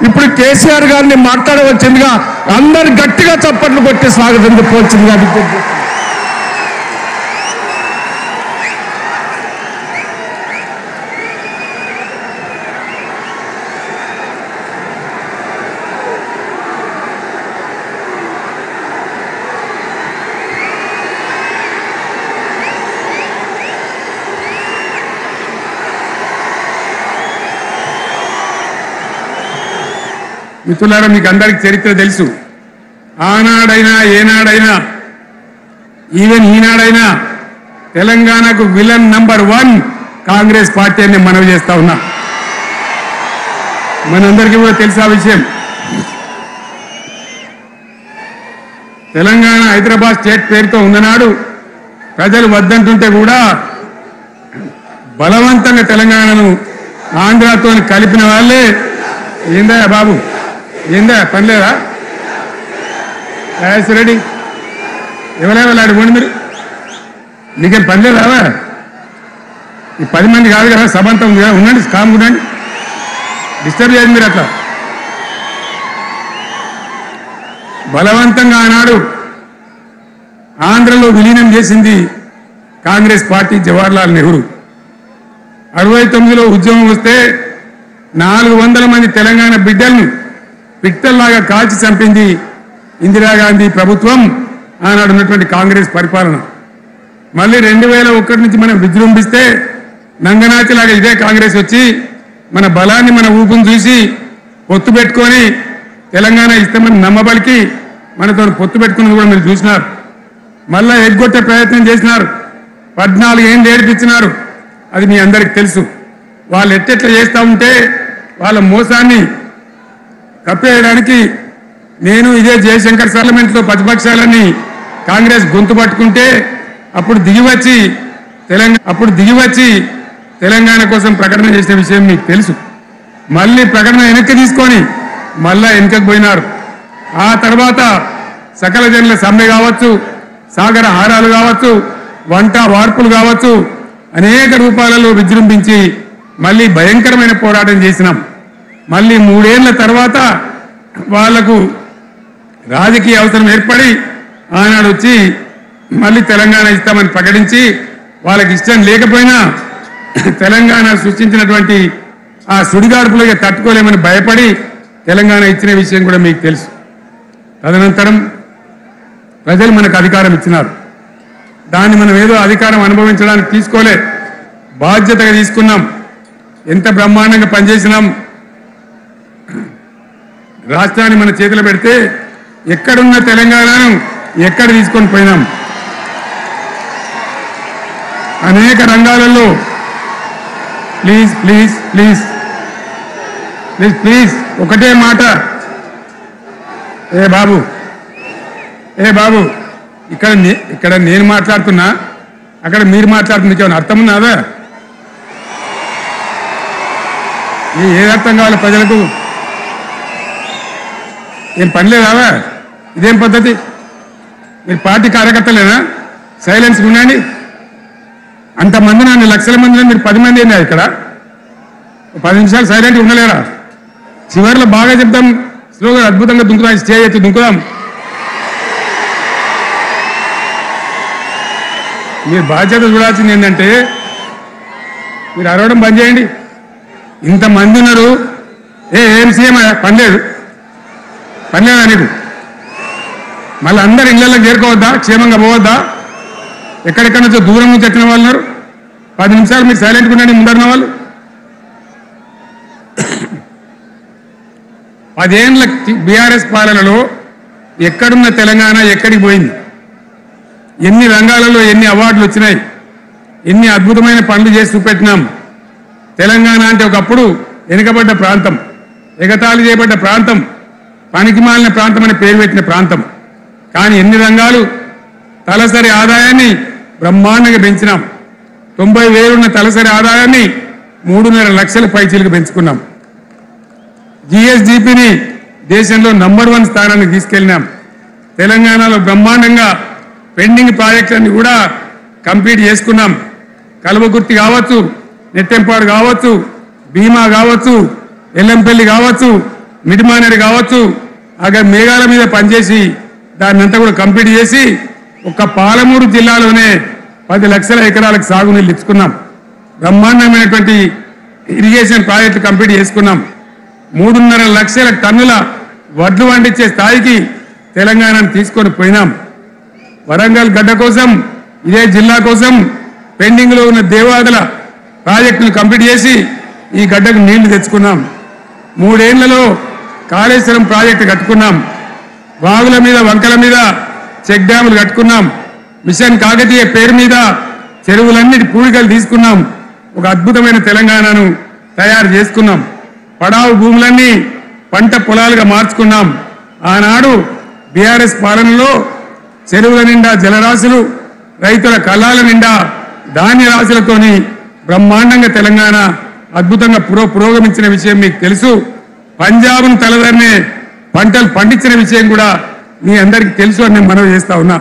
ఇప్పుడు కేసీఆర్ గారిని మాట్లాడవచ్చిందిగా అందరు గట్టిగా చప్పట్లు కొట్టి స్వాగతం చెప్పవచ్చిందిగా విజ్ఞప్తి. మిత్రులారా, మీకు అందరికి చరిత్ర తెలుసు. ఆనాడైనా ఏనాడైనా ఈవెన్ ఈనాడైనా తెలంగాణకు విలన్ నంబర్ 1 కాంగ్రెస్ పార్టీ అని మనవి చేస్తా ఉన్నా. మనందరికీ కూడా తెలుసు ఆ విషయం. తెలంగాణ హైదరాబాద్ స్టేట్ పేరుతో ఉన్ననాడు ప్రజలు వద్దంటుంటే కూడా బలవంతంగా తెలంగాణను ఆంధ్రాతో కలిపిన వాళ్ళే. ఏందా బాబు, ఏందా పని లేదా? రెడ్డి ఎవరెవరు పోండి, మీరు నీకేం పని లేదా? ఈ 10 మంది కాదు కదా, సభ అంతా ఉంది కదా, ఉండండి, కామ్ ఉండండి, డిస్టర్బ్ చేయండి మీరు. అట్లా బలవంతంగా ఆనాడు ఆంధ్రలో విలీనం చేసింది కాంగ్రెస్ పార్టీ, జవహర్లాల్ నెహ్రూ. 69లో ఉద్యమం వస్తే 400 మంది తెలంగాణ బిడ్డలను పిట్టల్లాగా కాల్చి చంపింది ఇందిరాగాంధీ ప్రభుత్వం, ఆనాడు ఉన్నటువంటి కాంగ్రెస్ పరిపాలన. మళ్ళీ 2001 నుంచి మనం విజృంభిస్తే నంగనాచిలాగా ఇదే కాంగ్రెస్ వచ్చి మన బలాన్ని, మన ఊపును చూసి పొత్తు పెట్టుకొని తెలంగాణ ఇస్తామని నమ్మబలికి మనతో పొత్తు పెట్టుకున్నది కూడా మీరు చూసినారు. మళ్ళా ఎగ్గొట్టే ప్రయత్నం చేసినారు. 14 ఏళ్ళు ఏడిపించినారు. అది మీ అందరికి తెలుసు. వాళ్ళు ఎట్టెట్లా చేస్తూ ఉంటే వాళ్ళ మోసాన్ని కప్పేయడానికి నేను ఇదే జయశంకర్ పార్లమెంట్లో ప్రతిపక్షాలని కాంగ్రెస్ గొంతు పట్టుకుంటే అప్పుడు దిగివచ్చి తెలంగాణ కోసం ప్రకటన చేసిన విషయం మీకు తెలుసు. మళ్ళీ ప్రకటన వెనక్కి తీసుకొని మళ్ళా వెనకకు పోయినారు. ఆ తర్వాత సకల జనుల సమ్మె కావచ్చు, సాగర హారాలు కావచ్చు, వంట వార్పులు కావచ్చు, అనేక రూపాలలో విజృంభించి మళ్ళీ భయంకరమైన పోరాటం చేసినాం. మళ్ళీ 3 ఏళ్ల తర్వాత వాళ్లకు రాజకీయ అవసరం ఏర్పడి ఆనాడు వచ్చి మళ్ళీ తెలంగాణ ఇస్తామని ప్రకటించి వాళ్ళకి ఇష్టం లేకపోయినా తెలంగాణ సృష్టించినటువంటి ఆ సుడిగాడుపులుగా తట్టుకోలేమని భయపడి తెలంగాణ ఇచ్చిన విషయం కూడా మీకు తెలుసు. తదనంతరం ప్రజలు మనకు అధికారం ఇచ్చినారు. దాన్ని మనం ఏదో అధికారం అనుభవించడానికి తీసుకోలే, బాధ్యతగా తీసుకున్నాం. ఎంత బ్రహ్మాండంగా పనిచేసినాం. రాష్ట్రాన్ని మన చేతిలో పెడితే ఎక్కడున్న తెలంగాణను ఎక్కడ తీసుకొని పోయినాం. అనేక రంగాలలో please please please please please ఒకటే మాట. ఏ బాబు ఇక్కడ నేను మాట్లాడుతున్నా, అక్కడ మీరు మాట్లాడుతున్నా, ఏమైనా అర్థం ఉన్నదా? ఏ అర్థం కావాలి ప్రజలకు? ఏం పని లేదా? ఇదేం పద్ధతి? మీరు పార్టీ కార్యకర్తలేనా? సైలెన్స్ ఉండండి. అంతమంది, 4 లక్షల మందిని మీరు 10 మంది ఏంది ఇక్కడ? 10 నిమిషాలు సైలెంట్గా ఉండలేరా? చివరిలో బాగా చెప్తాం, స్లోగా అద్భుతంగా దుంకుదాం, స్టేజ్ ఎత్తి దుంకుదాం. మీరు బాధ్యత చూడాల్సింది ఏంటంటే మీరు అరవడం బంద్ చేయండి. ఇంతమంది ఉన్నారు, ఏం సీఎం పనిలేదా నీకు? మళ్ళీ అందరు ఇళ్లలోకి చేరుకోవద్దా? క్షేమంగా పోవద్దా? ఎక్కడెక్కడి నుంచో దూరం నుంచి వచ్చిన వాళ్ళు ఉన్నారు. 10 నిమిషాలు మీరు సైలెంట్గా ఉండండి. ముందరిన వాళ్ళు 10 ఏళ్ల బీఆర్ఎస్ పాలనలో ఎక్కడున్న తెలంగాణ ఎక్కడికి పోయింది? ఎన్ని రంగాలలో ఎన్ని అవార్డులు వచ్చినాయి? ఎన్ని అద్భుతమైన పనులు చేసి చూపెట్టినాం. తెలంగాణ అంటే ఒకప్పుడు వెనుకబడ్డ ప్రాంతం, ఎగతాళి చేయబడ్డ ప్రాంతం, పనికిమాలిన ప్రాంతం అని పేరు పెట్టిన ప్రాంతం. కానీ ఎన్ని రంగాలు, తలసరి ఆదాయాన్ని బ్రహ్మాండంగా పెంచినాం. 90,000 ఉన్న తలసరి ఆదాయాన్ని 3.5 లక్షల పైచీలకు పెంచుకున్నాం. జిఎస్డిపిని దేశంలో నంబర్ 1 స్థానానికి తీసుకెళ్లినాం. తెలంగాణలో బ్రహ్మాండంగా పెండింగ్ ప్రాజెక్టులన్నీ కూడా కంప్లీట్ చేసుకున్నాం. కల్వకుర్తి కావచ్చు, నెట్టెంపాడు కావచ్చు, భీమా కావచ్చు, ఎల్లంపల్లి కావచ్చు, మిడిమానేరు కావచ్చు, అక్కడ మేఘాల మీద పనిచేసి దాన్నంతా కూడా కంప్లీట్ చేసి ఒక్క పాలమూరు జిల్లాలోనే 10 లక్షల ఎకరాలకు సాగునీళ్ళు ఇచ్చుకున్నాం. బ్రహ్మాండమైనటువంటి ఇరిగేషన్ ప్రాజెక్టులు కంప్లీట్ చేసుకున్నాం. 3.5 లక్షల టన్నుల వడ్లు పండించే స్థాయికి తెలంగాణను తీసుకొని పోయినాం. వరంగల్ గడ్డ కోసం, ఇదే జిల్లా కోసం పెండింగ్ లో ఉన్న దేవాదుల ప్రాజెక్టును కంప్లీట్ చేసి ఈ గడ్డకు నీళ్లు తెచ్చుకున్నాం. 3 ఏళ్లలో కాళేశ్వరం ప్రాజెక్టు కట్టుకున్నాం. వాగుల మీద, వంకల మీద చెక్ డ్యాములు కట్టుకున్నాం. మిషన్ కాకతీయ పేరు మీద చెరువులన్నిటి పూడికలు తీసుకున్నాం. ఒక అద్భుతమైన తెలంగాణను తయారు చేసుకున్నాం. పడావు భూములన్నీ పంట పొలాలుగా మార్చుకున్నాం. ఆనాడు బీఆర్ఎస్ పాలనలో చెరువుల నిండా జలరాశులు, రైతుల కళ్ళాల నిండా ధాన్య రాశులతోని బ్రహ్మాండంగా తెలంగాణ అద్భుతంగా పురోగమించిన విషయం మీకు తెలుసు. పంజాబ్ను తలదన్నే పంటలు పండించిన విషయం కూడా మీ అందరికీ తెలుసు అని నేను మనవి చేస్తా ఉన్నా.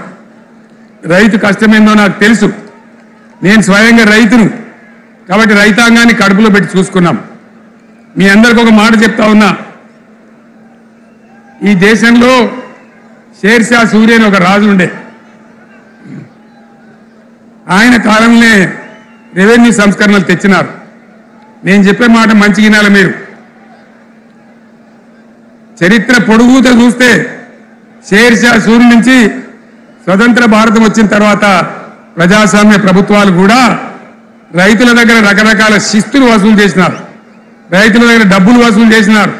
రైతు కష్టమేందో నాకు తెలుసు. నేను స్వయంగా రైతును కాబట్టి రైతాంగాన్ని కడుపులో పెట్టి చూసుకున్నాం. మీ అందరికి ఒక మాట చెప్తా ఉన్నా. ఈ దేశంలో షేర్షా సూరి అని ఒక రాజు ఉండే. ఆయన కాలంలో రెవెన్యూ సంస్కరణలు తెచ్చినారు. నేను చెప్పే మాట మంచి వినాలి మీరు. చరిత్ర పొడుగుతో చూస్తే షేర్షా సూరి నుంచి స్వతంత్ర భారతం వచ్చిన తర్వాత ప్రజాస్వామ్య ప్రభుత్వాలు కూడా రైతుల దగ్గర రకరకాల శిస్తులు వసూలు చేసినారు. రైతుల దగ్గర డబ్బులు వసూలు చేసినారు.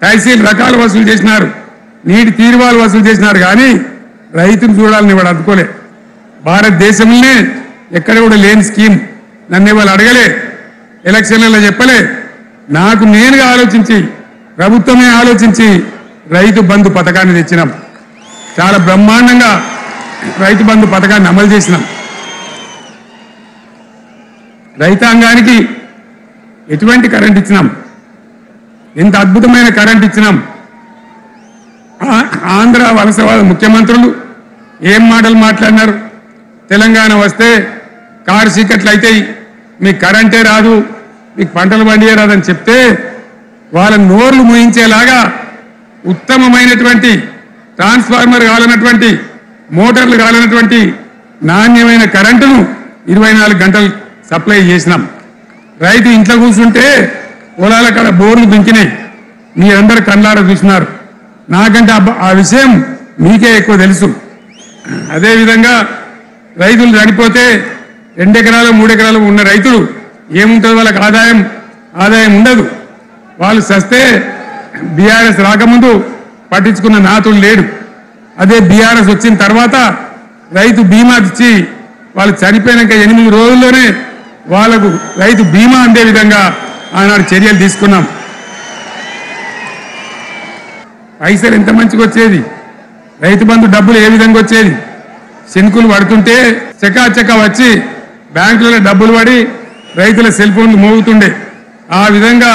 తహసీల్ రకాలు వసూలు చేసినారు. నీటి తీరువాలు వసూలు చేసినారు. కానీ రైతును చూడాలని వాడు అందుకోలే. భారతదేశంలోనే ఎక్కడ కూడా లేని స్కీమ్. నన్ను వాళ్ళు అడగలే, ఎలక్షన్లలో చెప్పలే. నాకు నేనుగా ఆలోచించి, ప్రభుత్వమే ఆలోచించి రైతు బంధు పథకాన్ని తెచ్చినాం. చాలా బ్రహ్మాండంగా రైతు బంధు పథకాన్ని అమలు చేసినాం. రైతాంగానికి ఎటువంటి కరెంట్ ఇచ్చినాం, ఎంత అద్భుతమైన కరెంట్ ఇచ్చినాం. ఆంధ్ర వలసవాద ముఖ్యమంత్రులు ఏం మాటలు మాట్లాడినారు. తెలంగాణ వస్తే కారు చీకట్లు అవుతాయి, మీకు కరెంటే రాదు, మీకు పంటలు పండియే రాదని చెప్తే వాళ్ళ నోర్లు మూయించేలాగా ఉత్తమమైనటువంటి ట్రాన్స్ఫార్మర్ కావాలన్నటువంటి, మోటార్లు కావాలన్నటువంటి నాణ్యమైన కరెంటును 24 గంటలు సప్లై చేసినాం. రైతు ఇంట్లో కూర్చుంటే పొలాల కాడ బోర్లు దుంకినాయి. మీరందరూ కళ్ళారా చూసినారు. నాకంటే ఆ విషయం మీకే ఎక్కువ తెలుసు. అదేవిధంగా రైతులు చనిపోతే 2 ఎకరాలు 3 ఎకరాలు ఉన్న రైతులు ఏముంటుంది, వాళ్ళకి ఆదాయం ఉండదు. వాళ్ళు సస్తే బీఆర్ఎస్ రాకముందు పట్టించుకున్న నాతులు లేడు. అదే బీఆర్ఎస్ వచ్చిన తర్వాత రైతు బీమా ఇచ్చి వాళ్ళు చనిపోయినాక 8 రోజుల్లోనే వాళ్లకు రైతు బీమా అందే విధంగా ఆనాడు చర్యలు తీసుకున్నాం. పైసలు ఎంత మంచిగా వచ్చేది, రైతు బంధు డబ్బులు ఏ విధంగా వచ్చేది. శంకులు పడుతుంటే చకాచక వచ్చి బ్యాంకులలో డబ్బులు పడి రైతుల సెల్ ఫోన్లు మోగుతుండే. ఆ విధంగా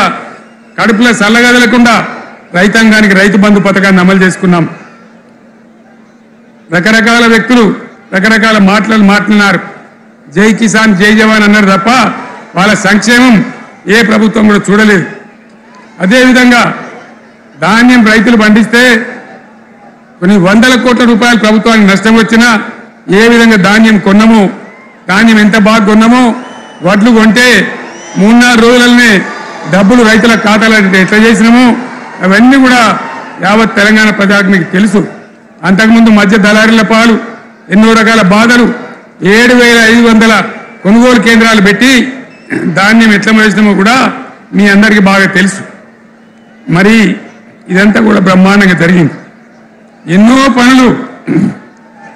కడుపులో చల్లగదలకుండా రైతాంగానికి రైతు బంధు పథకాన్ని అమలు చేసుకున్నాం. రకరకాల వ్యక్తులు రకరకాల మాటలు మాట్లాడినారు. జై కిసాన్ జై జవాన్ అన్నారు తప్ప వాళ్ళ సంక్షేమం ఏ ప్రభుత్వం కూడా చూడలేదు. అదేవిధంగా ధాన్యం రైతులు పండిస్తే కొన్ని 100 కోట్ల రూపాయలు ప్రభుత్వానికి నష్టం వచ్చినా ఏ విధంగా ధాన్యం కొన్నామో, ధాన్యం ఎంత బాగా కొన్నామో, వడ్లు కొంటే 3-4 రోజులనే డబ్బులు రైతుల ఖాతాలో ఎట్లా చేసినామో అవన్నీ కూడా యావత్ తెలంగాణ ప్రజానికి తెలుసు. అంతకుముందు మధ్య దళారీల పాలు ఎన్నో రకాల బాధలు, 7,500 కొనుగోలు కేంద్రాలు పెట్టి ధాన్యం ఎట్లా వేసినామో కూడా మీ అందరికీ బాగా తెలుసు. మరి ఇదంతా కూడా బ్రహ్మాండంగా జరిగింది. ఎన్నో పనులు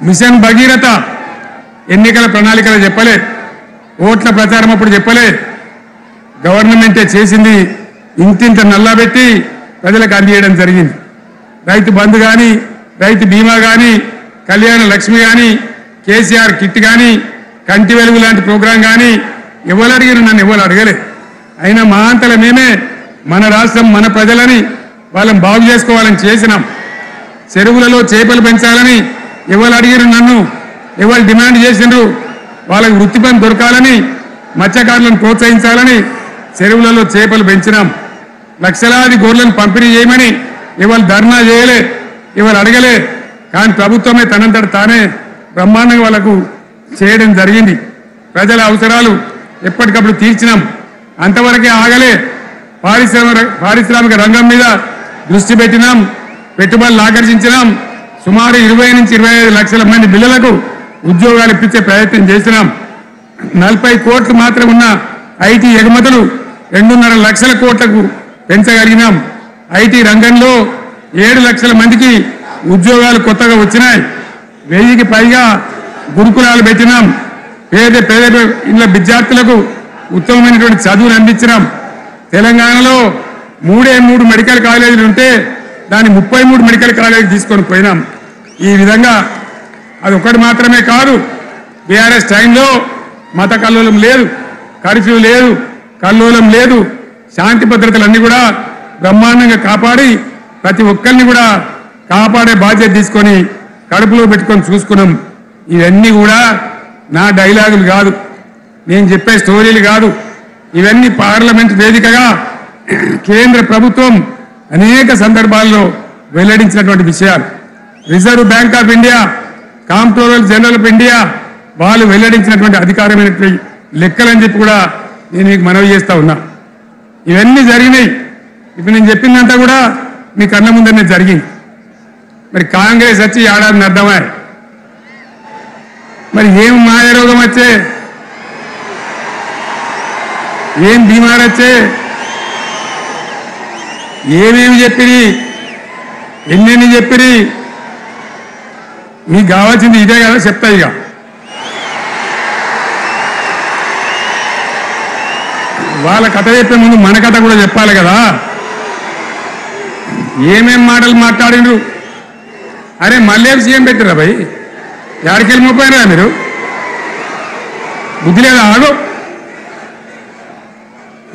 మిషన్ భగీరథ ఎన్నికల ప్రణాళికలు చెప్పలే, ఓట్ల ప్రచారం అప్పుడు చెప్పలే. గవర్నమెంటే చేసింది. ఇంతింత నల్లబెట్టి ప్రజలకు అందియడం జరిగింది. రైతు బంధు కానీ, రైతు బీమా కానీ, కళ్యాణ లక్ష్మి కానీ, కేసీఆర్ కిట్ కానీ, కంటి వెలుగు లాంటి ప్రోగ్రాం కానీ ఎవరు అడిగిన నన్ను ఎవరు అడగలే. అయినా మా అంతల మేమే మన రాష్ట్రం మన ప్రజలని వాళ్ళని బాగు చేసుకోవాలని చేసినాం. చెరువులలో చేపలు పెంచాలని ఎవరు అడిగిరు నన్ను, ఎవరు డిమాండ్ చేసిండ్రు. వాళ్ళకి వృత్తి పని దొరకాలని, మత్స్యకారులను ప్రోత్సహించాలని చెరువులలో చేపలు పెంచినాం లక్షలాది గొర్రెలను పంపిణీ చేయమని ఇవాళ ధర్నా చేయలే ఇవాళ అడగలే కానీ ప్రభుత్వమే తనంతట తానే బ్రహ్మాండంగా వాళ్ళకు చేయడం జరిగింది ప్రజల అవసరాలు ఎప్పటికప్పుడు తీర్చినాం అంతవరకే ఆగలే పారిశ్రామిక రంగం మీద దృష్టి పెట్టినాం పెట్టుబడులు ఆకర్షించినాం సుమారు 20 నుంచి 25 లక్షల మంది పిల్లలకు ఉద్యోగాలు ఇప్పించే ప్రయత్నం చేసినాం 40 కోట్లు మాత్రం ఉన్న ఐటీ ఎగుమతులు 2.5 లక్షల కోట్లకు పెంచగలిగినాం ఐటీ రంగంలో 7 లక్షల మందికి ఉద్యోగాలు కొత్తగా వచ్చినాయి 1000కి పైగా గురుకులాలు పెట్టినాం పేద ఇళ్ళ విద్యార్థులకు ఉత్తమమైనటువంటి చదువులు అందించినాం తెలంగాణలో 3 మెడికల్ కాలేజీలు ఉంటే దాన్ని 33 మెడికల్ కాలేజీలు తీసుకొని పోయినాం ఈ విధంగా అది ఒకటి మాత్రమే కాదు బీఆర్ఎస్ టైంలో మత కల్లోలం లేదు కర్ఫ్యూ లేదు కల్లోలం లేదు శాంతి భద్రతలన్నీ కూడా బ్రహ్మాండంగా కాపాడి ప్రతి ఒక్కరిని కూడా కాపాడే బాధ్యత తీసుకొని కడుపులో పెట్టుకొని చూసుకున్నాం ఇవన్నీ కూడా నా డైలాగులు కాదు నేను చెప్పే స్టోరీలు కాదు ఇవన్నీ పార్లమెంట్ వేదికగా కేంద్ర ప్రభుత్వం అనేక సందర్భాల్లో వెల్లడించినటువంటి విషయాలు reserve bank of India comptroller general of India వాళ్ళు వెల్లడించినటువంటి అధికారమైనటువంటి లెక్కలని చెప్పి కూడా నేను మీకు మనవి చేస్తా ఉన్నా ఇవన్నీ జరిగినాయి ఇప్పుడు నేను చెప్పిందంతా కూడా మీ కళ్ళ ముందరనే జరిగింది మరి కాంగ్రెస్ వచ్చి ఏడాది అర్థమా మరి ఏం మాయ రోగం వచ్చే ఏం బీమార్ వచ్చే ఏమేమి చెప్పిరి ఎన్నెన్ని చెప్పిరి మీకు కావాల్సింది ఇదే కదా చెప్తా ఇక వాళ్ళ కథ చెప్పే ముందు మన కథ కూడా చెప్పాలి కదా ఏమేం మాటలు మాట్లాడిండ్రు అరే మళ్ళీ సీఎం పెట్టిరా భయ్ ఎక్కడికి వెళ్ళిపోయినా మీరు బుద్ధి లేదా ఆగు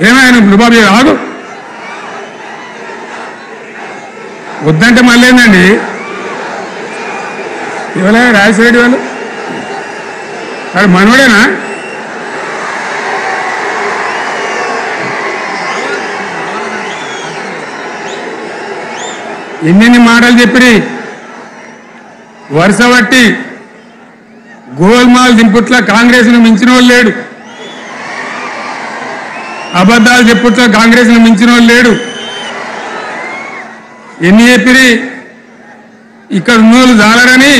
ఏమైనా బాబు ఆగు వద్దంటే మళ్ళీ ఏందండి ఇవాళ రాజశేఖర వాళ్ళు వాడు మనోడేనా ఎన్నెన్ని మాటలు చెప్పిరి వరుస బట్టి గోల్మాల్ దింపుట్ల కాంగ్రెస్ను మించిన వాళ్ళు లేడు అబద్ధాలు చెప్పుట్ల కాంగ్రెస్ను మించిన వాళ్ళు లేడు ఎన్ని చెప్పిరి ఇక్కడ ఉన్నోళ్ళు జాలరని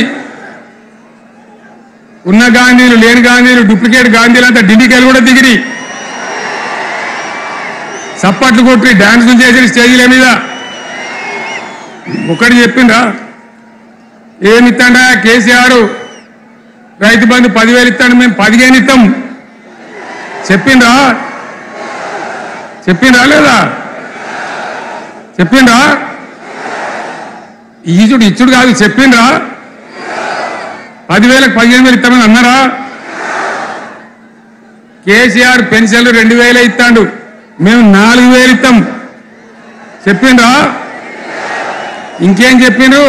ఉన్న గాంధీలు లేని గాంధీలు డూప్లికేట్ గాంధీలు అంతా ఢిల్లీకి కూడా దిగిరి చప్పట్లు కొట్టి డాన్సులు చేసి స్టేజీల మీద ఒకటి చెప్పిండ్రా ఏమిత్తాడా కేసీఆర్ రైతు బంధు 10,000 ఇస్తాడు మేము 15 ఇస్తాం చెప్పిండ్రా లేదా చెప్పిండ్రా ఈచుడు ఇచ్చుడు కాదు చెప్పిండ్రా 10,000కి 15,000 ఇస్తామని అన్నారా కేసీఆర్ పెన్షన్లు 2,000 ఇస్తాడు మేము 4,000 ఇస్తాం చెప్పిండ్రా ఇంకేం చెప్పిండ్రు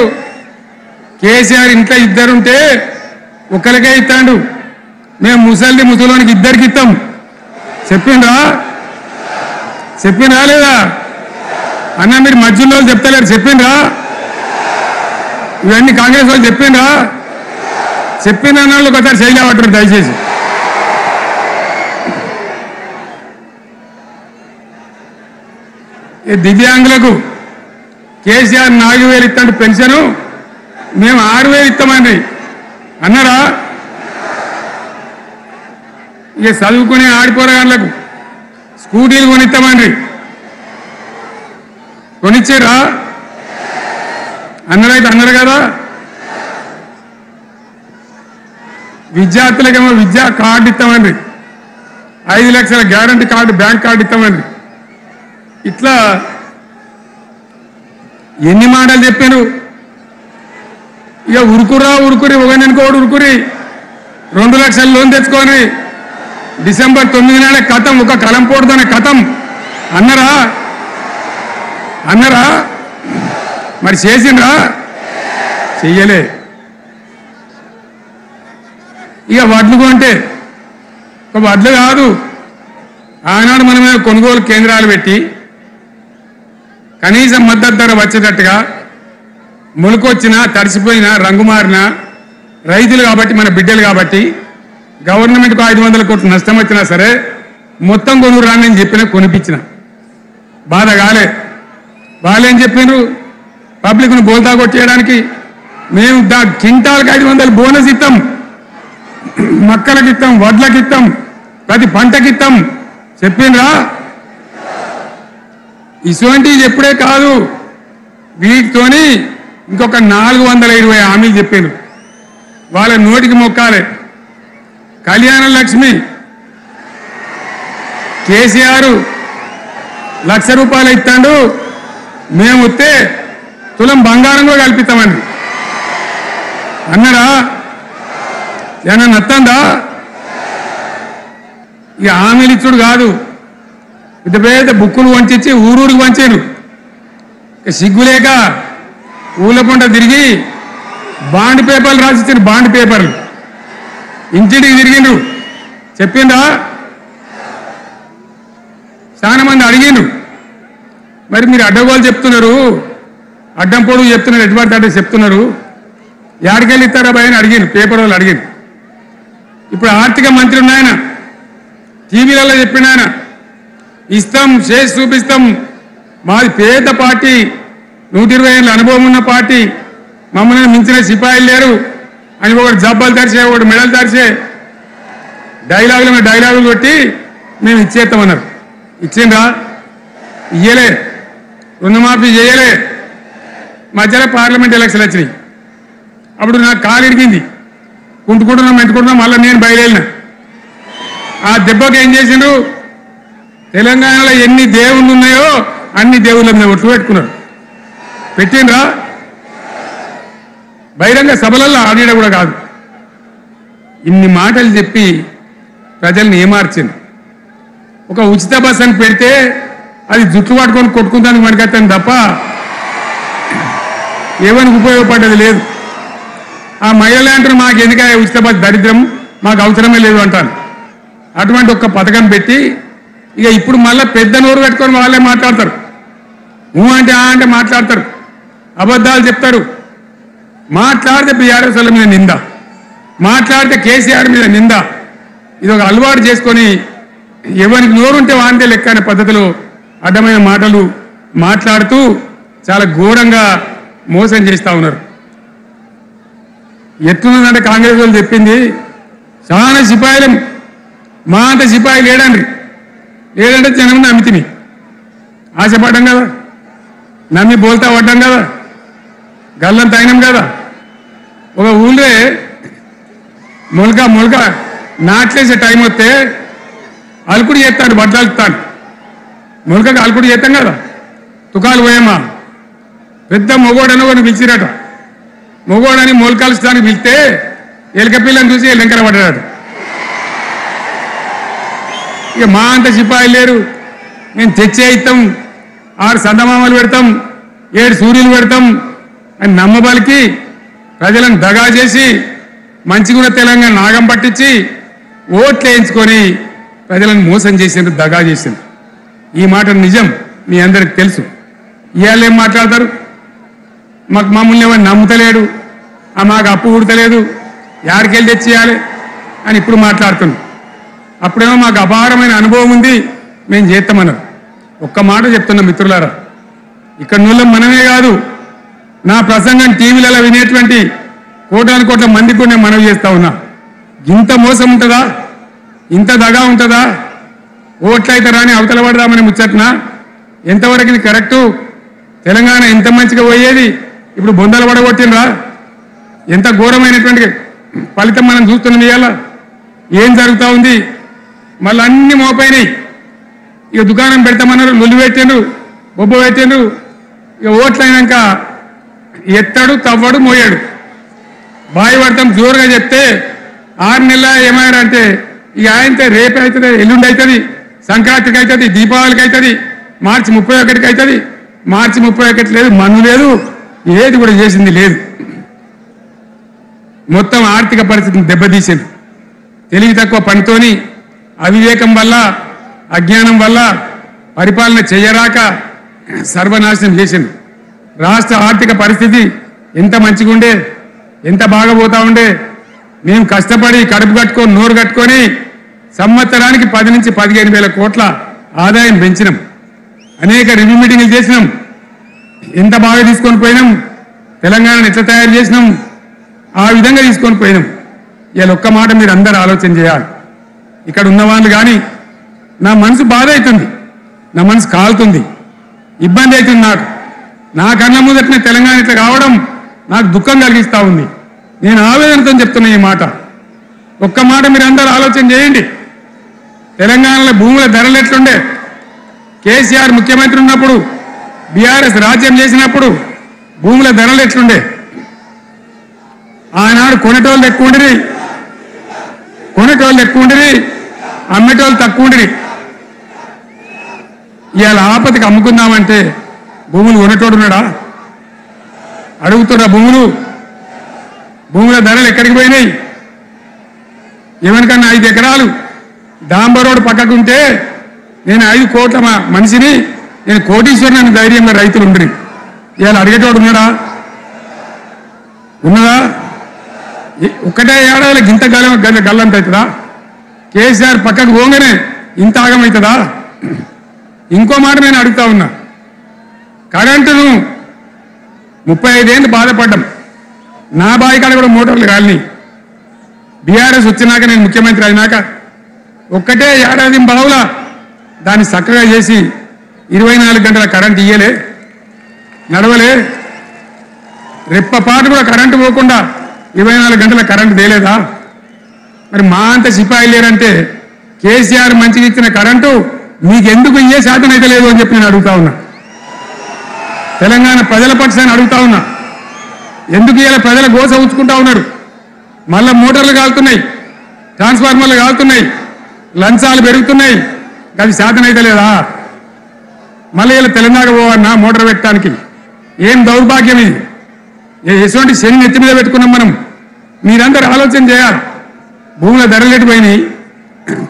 కేసీఆర్ ఇంట్లో ఇద్దరుంటే ఒకరికే ఇస్తాడు మేము ముసలోనికి ఇద్దరికి ఇస్తాం చెప్పిండ్రా లేదా అన్న మీరు మధ్యలో చెప్తలేరు చెప్పిండ్రా ఇవన్నీ కాంగ్రెస్ వాళ్ళు చెప్పిండ్రా చెప్పిన వాళ్ళు ఒకసారి చేయలేవట్టారు దయచేసి దివ్యాంగులకు కేసీఆర్ 4,000 ఇస్తాడు పెన్షను మేము 6,000 ఇస్తామండి అన్నారా ఇక చదువుకునే ఆడిపోరగాళ్ళకు స్కూటీలు కొనిస్తామండి కొనిచ్చారా అన్నారైతే అన్నారు కదా విద్యార్థులకేమో విద్యా కార్డు ఇస్తామండి 5 లక్షల గ్యారంటీ కార్డు బ్యాంక్ కార్డు ఇస్తామండి ఇట్లా ఎన్ని మాటలు చెప్పారు ఇక ఉరుకురి ఒకననుకోడు ఉరుకురి 2 లక్షల లోన్ తెచ్చుకొని డిసెంబర్ 9 నాడే కథం ఒక కలంపోడుతోనే కథం అన్నరా మరి చేసిండ్రా చెయ్యలే ఇక వడ్లు కొంటే ఒక వడ్లు కాదు ఆనాడు మనమే కొనుగోలు కేంద్రాలు పెట్టి కనీసం మద్దతు ధర వచ్చేటట్టుగా మొలకొచ్చినా తడిసిపోయినా రంగు మారినా రైతులు కాబట్టి మన బిడ్డలు కాబట్టి గవర్నమెంట్కు 500 కోట్లు నష్టం వచ్చినా సరే మొత్తం కొనురాని అని చెప్పినా కొనిపించిన బాధ కాలే వాళ్ళేం చెప్పిండ్రు పబ్లిక్ను బోల్తా కొట్టేయడానికి మేము క్వింటాల్కి 500 బోనస్ ఇస్తాం మక్కలకి ఇస్తాం వడ్లకి ఇస్తాం ప్రతి పంటకి ఇస్తాం చెప్పిండ్రా ఇటువంటివి చెప్పుడే కాదు వీటితోని ఇంకొక 420 హామీలు చెప్పారు వాళ్ళ నోటికి మొక్కాలే కళ్యాణ లక్ష్మి కేసీఆర్ 1,00,000 రూపాయలు ఇస్తాడు మేము వస్తే తులం బంగారం కూడా కల్పిస్తామండి అన్నారా ఏమన్నా నత్తందా ఇక హామీలు ఇచ్చుడు కాదు పెద్ద పెద్ద బుక్కులు వంచి ఊరూరికి వంచారు సిగ్గులేక ఊళ్ళ పంట తిరిగి బాండ్ పేపర్లు రాసిచ్చారు బాండ్ పేపర్లు ఇంటికి తిరిగిండ్రు చెప్పిందా చాలా మంది అడిగిండ్రు మరి మీరు అడ్డగోలు చెప్తున్నారు అడ్డం పొడుగు చెప్తున్నారు ఎటువంటి అడ్డ చెప్తున్నారు యాడికెళ్ళి ఇస్తారా భయ అని అడిగిండ్రు పేపర్ వాళ్ళు అడిగిండ్రు ఇప్పుడు ఆర్థిక మంత్రి ఉన్నాయన టీవీలలో చెప్పిన ఆయన ఇస్తాం చేసి చూపిస్తాం మాది పేద పార్టీ 120 ఏళ్ళ అనుభవం ఉన్న పార్టీ మమ్మల్ని మించిన సిపాయిలు లేరు అని ఒకటి జబ్బలు తరిచే ఒకటి మెడలు తరిచే డైలాగులు కొట్టి మేము ఇచ్చేస్తామన్నారు ఇచ్చిండ్రా ఇయ్యలే రుణమాఫీ చేయలే మధ్యలో పార్లమెంట్ ఎలక్షన్ వచ్చినాయి అప్పుడు నాకు కాలు ఇరిగింది మెంటుకుంటున్నాం మళ్ళీ నేను బయలుదేరిన ఆ దెబ్బకి ఏం చేసిండ్రు తెలంగాణలో ఎన్ని దేవుళ్ళు ఉన్నాయో అన్ని దేవుళ్ళ మీద ఒట్లు పెట్టుకున్నారు పెట్టిండ్రా బహిరంగ సభలలో ఆడిడ కూడా కాదు ఇన్ని మాటలు చెప్పి ప్రజల్ని ఏమార్చింది ఒక ఉచిత బస్ అని పెడితే అది జుట్టు పట్టుకొని కొట్టుకుందానికి మనకైతే తప్ప ఏమనికి ఉపయోగపడ్డది లేదు ఆ మహిళలు అంటారు మాకు ఎందుక ఉచిత బస్ దరిద్రం మాకు అవసరమే లేదు అంటాను అటువంటి ఒక పథకం పెట్టి ఇక ఇప్పుడు మళ్ళీ పెద్ద నోరు పెట్టుకొని వాళ్ళే మాట్లాడతారు అంటే మాట్లాడతారు అబద్ధాలు చెప్తారు మాట్లాడితే బీఆర్ఎస్ వాళ్ళ మీద నింద మాట్లాడితే కేసీఆర్ మీద నింద ఇది ఒక అలవాటు చేసుకొని ఎవరికి నోరుంటే వాంతే లెక్క అనే పద్ధతిలో అడ్డమైన మాటలు మాట్లాడుతూ చాలా ఘోరంగా మోసం చేస్తూ ఉన్నారు ఎట్లున్నదంటే కాంగ్రెస్ వాళ్ళు చెప్పింది చాలా సిపాయిలం మా అంత సిపాయి లేడంటే జనం నమ్మితిని ఆశపడ్డాం కదా నమ్మి బోల్తా పడ్డాం కదా గల్లంత అయినాం కదా ఒక ఊళ్ళో మొలక నాట్లేసే టైం వస్తే అలుకుడు చేస్తాడు బడ్డాలుతాను మొలకకి అలుకుడు చేస్తాం కదా తుకాలు పోయామా పెద్ద మొగోడని కొన్ని పిలిచిరట మొగోడని మొలకలుస్తానికి పిలిస్తే ఎలక పిల్లని చూసి ఎల్లంకర పడ్డాడు ఇక మా అంత సిపాయిలు లేరు మేము తెచ్చే ఇస్తాం 6 సందమామలు పెడతాం 7 సూర్యులు పెడతాం అని నమ్మబలికి ప్రజలను దగా చేసి మంచిగున్న తెలంగాణ నాగం పట్టించి ఓట్లు వేయించుకొని ప్రజలను మోసం చేసిండ్రు దగా చేసిండ్రు ఈ మాట నిజం మీ అందరికి తెలుసు ఇవాళ ఏం మాట్లాడతారు మమ్మల్ని ఎవరు నమ్ముతలేడు మాకు అప్పు ఉడతలేదు యాడికెళ్ళి తెచ్చేయాలి అని ఇప్పుడు మాట్లాడుతున్నాం అప్పుడేమో మాకు అపారమైన అనుభవం ఉంది మేము చేస్తామన్నారు ఒక్క మాట చెప్తున్నాం మిత్రులారా ఇక్కడ నూళ్ళం మనమే కాదు నా ప్రసంగం టీవీలలో వినేటువంటి కోటాను కోట్ల మందికి కూడా నేను మనవి చేస్తా ఉన్నా ఇంత మోసం ఉంటుందా ఇంత దగా ఉంటుందా ఓట్లయితే రాని అవతల పడదామని ముచ్చట్నా ఎంతవరకు ఇది కరెక్టు తెలంగాణ ఎంత మంచిగా పోయేది ఇప్పుడు బొందలు పడగొట్టినరా ఎంత ఘోరమైనటువంటి ఫలితం మనం చూస్తున్నాం ఇవాళ ఏం జరుగుతూ ఉంది మళ్ళీ అన్ని మోపైనాయి ఇక దుకాణం పెడతామన్నారు లొల్లి పెట్టిండ్రు బొబ్బ పెట్టిండ్రు ఇక ఓట్లు అయినాక ఎత్తాడు తవ్వడు మోయాడు బాయి పడతాం జోరుగా చెప్తే 6 నెలల ఏమయ్యారంటే ఇక ఆయనతో రేపు అవుతుంది ఎల్లుండి అవుతుంది సంక్రాంతికి అవుతుంది దీపావళికి అవుతుంది మార్చి 31కి అవుతుంది మార్చి 31 లేదు మన్ను లేదు ఏది కూడా చేసింది లేదు మొత్తం ఆర్థిక పరిస్థితిని దెబ్బతీసింది తెలివి తక్కువ పనితోని అవివేకం వల్ల అజ్ఞానం వల్ల పరిపాలన చేయరాక సర్వనాశనం చేసింది. రాష్ట్ర ఆర్థిక పరిస్థితి ఎంత మంచిగా ఉండే, ఎంత బాగా పోతా ఉండే. మేము కష్టపడి కడుపు కట్టుకొని నోరు కట్టుకొని సంవత్సరానికి 10 నుంచి 15,000 కోట్ల ఆదాయం పెంచినాం. అనేక రివ్యూ మీటింగ్లు చేసినాం. ఎంత బాగా తీసుకొని పోయినాం, తెలంగాణను ఎట్లా తయారు చేసినాం, ఆ విధంగా తీసుకొని పోయినాం. ఇలా ఒక్క మాట మీరు అందరూ ఆలోచన చేయాలి. ఇక్కడ ఉన్న వాళ్ళు కానీ నా మనసు బాధ అవుతుంది, నా మనసు కాలుతుంది, ఇబ్బంది అవుతుంది. నా కళ్ళ ముందటనే తెలంగాణ ఇట్లా కావడం నాకు దుఃఖం కలిగిస్తూ ఉంది. నేను ఆవేదనతో చెప్తున్నా ఈ మాట. ఒక్క మాట మీరు అందరూ ఆలోచన చేయండి. తెలంగాణలో భూముల ధరలు ఎట్లుండే, కేసీఆర్ ముఖ్యమంత్రి ఉన్నప్పుడు, బీఆర్ఎస్ రాజ్యం చేసినప్పుడు భూముల ధరలు ఎట్లుండే? ఆనాడు కొనేటోళ్ళు ఎక్కువ ఉండిరి, అమ్మేటోళ్ళు తక్కువ ఉండిరి. ఇవాళ ఆపదకి అమ్ముకుందామంటే భూములు కొనేటోడు ఉన్నాడా? అడుగుతున్న భూముల ధరలు ఎక్కడికి పోయినాయి? ఎవరికన్నా 5 ఎకరాలు డాంబర్ రోడ్డు పక్కకుంటే నేను 5 కోట్ల మనిషిని, నేను కోటీశ్వరుని ధైర్యంగా రైతులు ఉండరు. ఇవాళ అడిగేటోడు ఉన్నదా? ఒక్కటే ఏడాదిలో గింత గల్లంత అవుతుందా? కేసీఆర్ పక్కకు పోగానే ఇంత ఆగమవుతుందా? ఇంకో మాట నేను అడుగుతా ఉన్నా. కరెంటును 35 ఏళ్ళు బాధపడ్డాం. నా బావి కాడ కూడా మోటార్లు కాలినాయి. బీఆర్ఎస్ వచ్చినాక, నేను ముఖ్యమంత్రి అయినాక ఒక్కటే ఏడాది బావుల దాన్ని చక్కగా చేసి 24 గంటల కరెంట్ ఇయ్యలే, నడవలే. రెప్పపాటు కూడా కరెంటు పోకుండా 24 గంటల కరెంటు తేలేదా? మరి మా అంత సిపాయి లేరంటే కేసీఆర్ మంచిగా ఇచ్చిన కరెంటు మీకెందుకు ఇయ్యే శాతం అయితే లేదు అని చెప్పి నేను అడుగుతా ఉన్నా. తెలంగాణ ప్రజల పక్షాన్ని అడుగుతా ఉన్నా. ఎందుకు ఇలా ప్రజల గోస ఉంచుకుంటా ఉన్నారు? మళ్ళా మోటార్లు కాలుతున్నాయి, ట్రాన్స్ఫార్మర్లు కాలుతున్నాయి, లంచాలు పెరుగుతున్నాయి. అది శాతం అయితే లేదా? మళ్ళీ ఇలా తెలంగాణ పోవన్నా మోటార్ పెట్టడానికి? ఏం దౌర్భాగ్యం ఇది! ఎటువంటి శని ఎత్తి మీద పెట్టుకున్నాం మనం. మీరందరూ ఆలోచన చేయాలి. భూముల ధరలు ఎటుపోయినాయి,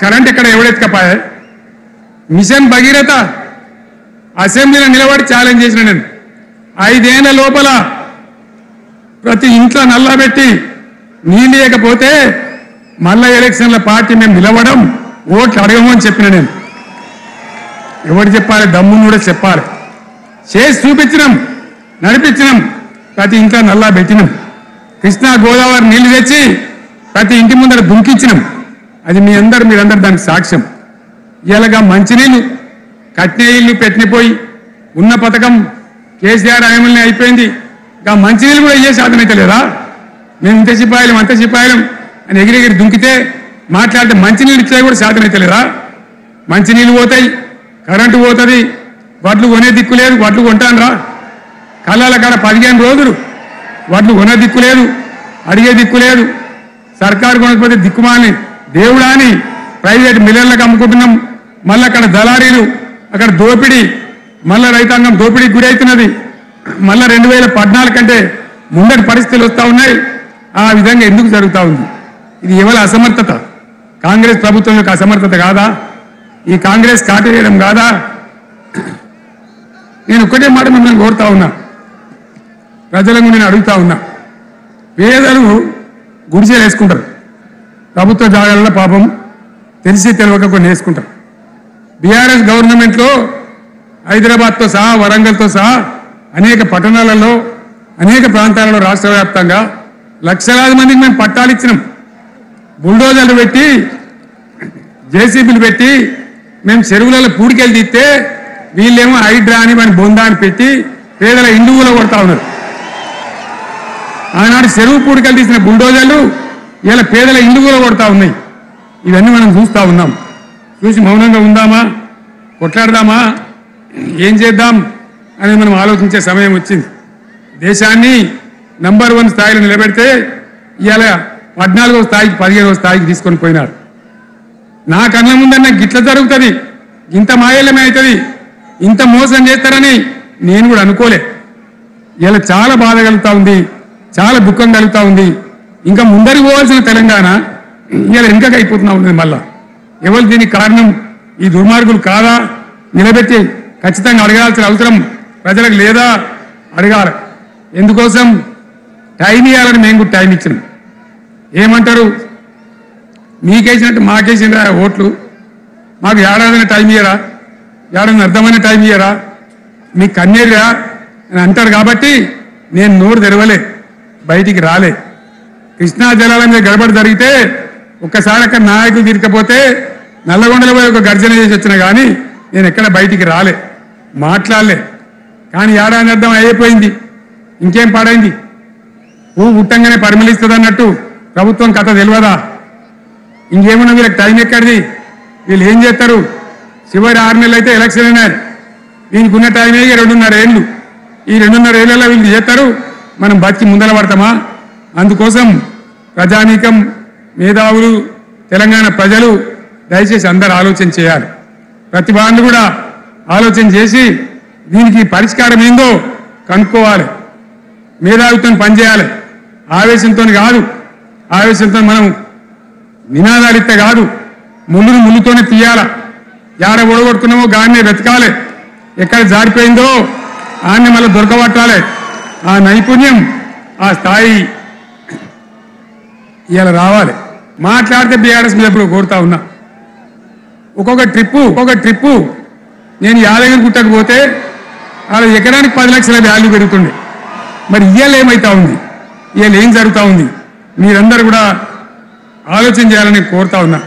కరెంట్ ఎక్కడ ఎవడెత్తుకపోయా? మిషన్ భగీరథ అసెంబ్లీలో నిలబడి ఛాలెంజ్ చేసిన నేను. 5 ఏళ్ల లోపల ప్రతి ఇంట్లో నల్లా పెట్టి నీళ్ళు లేకపోతే మళ్ళా ఎలక్షన్ల పార్టీ మేము నిలవడం, ఓట్లు అడగము అని చెప్పిన నేను. ఎవరు చెప్పాలి? దమ్మును కూడా చెప్పాలి. చేసి చూపించినాం, నడిపించినాం. ప్రతి ఇంట్లో నల్లా పెట్టినాం. కృష్ణా గోదావరి నీళ్లు తెచ్చి ప్రతి ఇంటి ముందర దుంకించినాం. అది మీరందరూ దానికి సాక్ష్యం. ఇలాగా మంచినీళ్ళు కట్టిన ఇల్లు పెట్టిపోయి ఉన్న పథకం కేసీఆర్ ఆయమల్ని అయిపోయింది. ఇంకా మంచినీళ్ళు కూడా ఇయ్యే శాతం అయితే లేదా? మేము ఇంత సిపాయిలం అంత సిపాయిలం అని ఎగిరెగిరి దుంకితే మాట్లాడితే మంచినీళ్ళు ఇచ్చే కూడా శాతం అయితే లేదా? మంచినీళ్ళు పోతాయి, కరెంటు పోతుంది, వడ్లు కొనే దిక్కు లేదు. వడ్లు కొంటాను రా, కళ్ళాల కాడ 15 రోజులు వడ్లు కొనే దిక్కు లేదు, అడిగే దిక్కు లేదు. సర్కారు కొనకపోతే దిక్కుమాని దేవుడా అని ప్రైవేట్ మిల్లర్లకు అమ్ముకుంటున్నాం. మళ్ళీ అక్కడ దళారీలు, అక్కడ దోపిడీ, మళ్ళీ రైతాంగం దోపిడీకి గురి అవుతున్నది. మళ్ళీ 2014 కంటే ముందటి పరిస్థితులు వస్తూ ఉన్నాయి. ఆ విధంగా ఎందుకు జరుగుతూ ఉంది? ఇది ఎవరి అసమర్థత? కాంగ్రెస్ ప్రభుత్వం యొక్క అసమర్థత కాదా? ఈ కాంగ్రెస్ కాటేయడం కాదా? నేను ఒక్కటే మాట మిమ్మల్ని కోరుతా ఉన్నా, ప్రజలకు నేను అడుగుతా ఉన్నా. పేదలు గుడిసెలు వేసుకుంటారు, ప్రభుత్వ జాగాలలో పాపం తెలిసి తెలియక కొన్ని వేసుకుంటారు. బీఆర్ఎస్ గవర్నమెంట్లో హైదరాబాద్తో సహా, వరంగల్తో సహా అనేక పట్టణాలలో, అనేక ప్రాంతాలలో రాష్ట్ర వ్యాప్తంగా లక్షలాది మందికి మేము పట్టాలు ఇచ్చినాం. బుల్డోజర్లు పెట్టి, జేసీబీలు పెట్టి మేము చెరువులలో పూడికెళ్ళి తీస్తే వీళ్ళేమో హైడ్రా అని మన బొందా అని పెట్టి పేదల ఇండువులో కొడతా ఉన్నారు. ఆనాడు చెరువు పూడికెళ్ళి తీసిన బుల్డోజర్లు ఇలా పేదల ఇండువులో కొడతా ఉన్నాయి. ఇవన్నీ మనం చూస్తూ ఉన్నాం. చూసి మౌనంగా ఉందామా, కొట్లాడదామా, ఏం చేద్దాం అని మనం ఆలోచించే సమయం వచ్చింది. దేశాన్ని నంబర్ 1 స్థాయిలో నిలబెడితే ఇవాళ 14వ స్థాయికి 15వ స్థాయికి తీసుకొని పోయినారు. నా కళ్ళ ముందన్న గిట్ల జరుగుతుంది, ఇంత మాయల్యమే అవుతుంది, ఇంత మోసం చేస్తారని నేను కూడా అనుకోలే. ఇలా చాలా బాధ కలుగుతూ ఉంది, చాలా దుఃఖం కలుగుతూ ఉంది. ఇంకా ముందరికి పోవాల్సిన తెలంగాణ ఇలా వెనుకకు అయిపోతున్నా ఉన్నది. మళ్ళా ఎవరు దీనికి కారణం? ఈ దుర్మార్గులు కాదా నిలబెట్టి ఖచ్చితంగా అడగాల్సిన అవసరం ప్రజలకు లేదా అడగాలి. ఎందుకోసం టైం ఇవ్వాలని మేము కూడా టైం ఇచ్చినాం. ఏమంటారు, మీకేసినట్టు మాకేసిన ఓట్లు, మాకు ఏడాదిన టైం ఇయ్యరా, ఏడాది అర్థమైన టైం ఇయ్యరా, మీకు కన్నేరురా అని అంటారు. కాబట్టి నేను నోరు తెరవలే, బయటికి రాలే. కృష్ణా జలాల మీద గడబడి జరిగితే ఒక్కసారి అక్కడ నాయకులు తిరగకపోతే నల్లగొండలో పోయి ఒక గర్జన చేసి వచ్చినా కానీ నేను ఎక్కడ బయటికి రాలే, మాట్లాడలే. కానీ ఏడాది అర్థం అయిపోయింది, ఇంకేం పాడైంది. పువ్వు పుట్టంగానే పరిమళిస్తుంది అన్నట్టు ప్రభుత్వం కథ తెలియదా? ఇంకేమన్నా వీళ్ళకి టైం ఎక్కడిది? వీళ్ళు ఏం చేస్తారు? చివరి 6 నెలలు అయితే ఎలక్షన్ అయినారు. వీళ్ళకి ఉన్న టైం 2.5 ఏళ్ళు. ఈ 2.5 ఏళ్లలో వీళ్ళు చేస్తారు, మనం బతికి ముందర పడతామా? అందుకోసం ప్రజానీకం, మేధావులు, తెలంగాణ ప్రజలు దయచేసి అందరూ ఆలోచన చేయాలి. ప్రతి వాళ్ళు కూడా ఆలోచన చేసి దీనికి పరిష్కారం ఏందో కనుక్కోవాలి. మేధావితో పనిచేయాలి. ఆవేశంతో కాదు, ఆవేశంతో మనం నినాదాలు ఇస్తే కాదు, ముళ్ళును ముళ్ళుతోనే తీయాల. యాడ ఒడగొట్టుకున్నామో గాన్నే వెతకాలి, ఎక్కడ జారిపోయిందో ఆన్ని మళ్ళీ దొరకబట్టాలి. ఆ నైపుణ్యం, ఆ స్థాయి ఇలా రావాలి. మాట్లాడితే బీఆర్ఎస్ మీద ఎప్పుడు కోరుతా ఉన్నా. ఒక్కొక్క ట్రిప్పు నేను యాదగిరి గుట్టకపోతే అలా ఎకరానికి 10 లక్షల వాల్యూ పెరుగుతుండే. మరి ఇవాళ ఏమవుతా ఉంది, ఇవాళ ఏం జరుగుతూ ఉంది? మీరందరూ కూడా ఆలోచన చేయాలని కోరుతా ఉన్నా.